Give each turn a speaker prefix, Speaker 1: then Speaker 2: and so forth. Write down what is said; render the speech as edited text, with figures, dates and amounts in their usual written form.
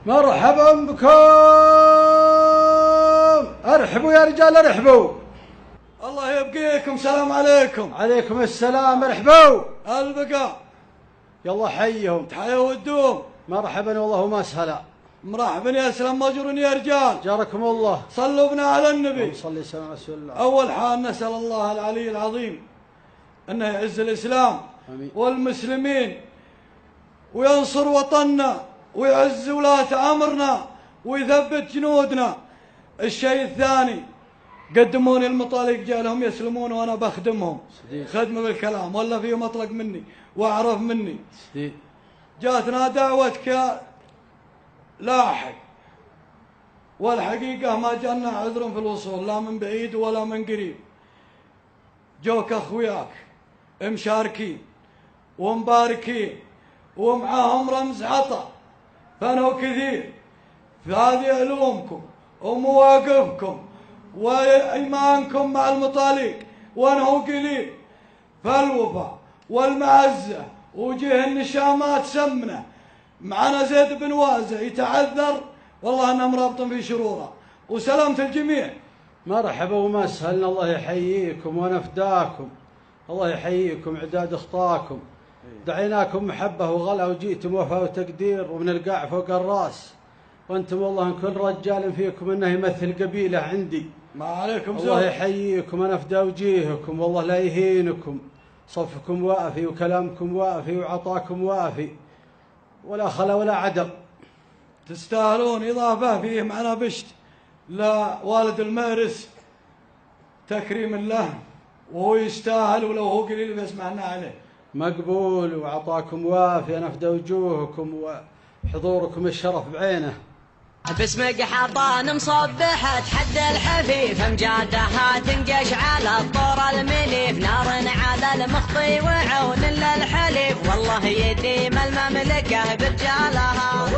Speaker 1: مرحبا بكم. ارحبوا يا رجال ارحبوا.
Speaker 2: الله يبقيكم. سلام عليكم.
Speaker 1: عليكم السلام. ارحبوا
Speaker 2: البقاء.
Speaker 1: يلا حيهم.
Speaker 2: تحيوا والدوم.
Speaker 1: مرحبا والله وما اسهلا.
Speaker 2: مرحبا يا سلام ماجورون يا رجال.
Speaker 1: جاركم الله.
Speaker 2: صلوا بنا على النبي.
Speaker 1: صلي سلام على رسول الله.
Speaker 2: اول حال نسال الله العلي العظيم انه يعز الاسلام
Speaker 1: آمين.
Speaker 2: والمسلمين وينصر وطننا ويعز ولاة امرنا ويثبت جنودنا. الشيء الثاني قدموني المطالق جالهم يسلمون وانا بخدمهم خدمه بالكلام ولا فيه مطلق مني واعرف مني. جاتنا دعوتك يا لاحق والحقيقه ما جانا عذر في الوصول لا من بعيد ولا من قريب. جوك اخوياك مشاركين ومباركين ومعاهم رمز عطا فانوا كثير في هذه علومكم ومواقفكم وإيمانكم مع المطالق وانه قليل فالوفاء والمعزة وجه النشامات سمنة. معنا زيد بن وازع يتعذر والله انه مرابط في شروره وسلامة الجميع.
Speaker 1: مرحبا وما اسهلنا. الله يحييكم ونفداكم. الله يحييكم عداد اخطاكم. دعيناكم محبه وغلا وجيتم وفاء وتقدير ومن القاع فوق الراس وانتم والله ان كل رجال فيكم انه يمثل قبيله عندي.
Speaker 2: ما عليكم
Speaker 1: الله يحييكم ونفدى وجيهكم والله لا يهينكم. صفكم وافي وكلامكم وافي وعطاكم وافي ولا خلا ولا عدم.
Speaker 2: تستاهلون. إضافة فيه معنا بشت لوالد المهرس تكريم له وهو يستاهل ولو هو قليل بيسمعنا عليه.
Speaker 1: مقبول وعطاكم وافي نفدى وجوهكم وحضوركم الشرف بعينه.
Speaker 3: باسمك حطان مصبحة حد الحفيف مجادها تنقش على الطور المليف نار على المخطي وعون للحليف والله يديم المملكة برجالها.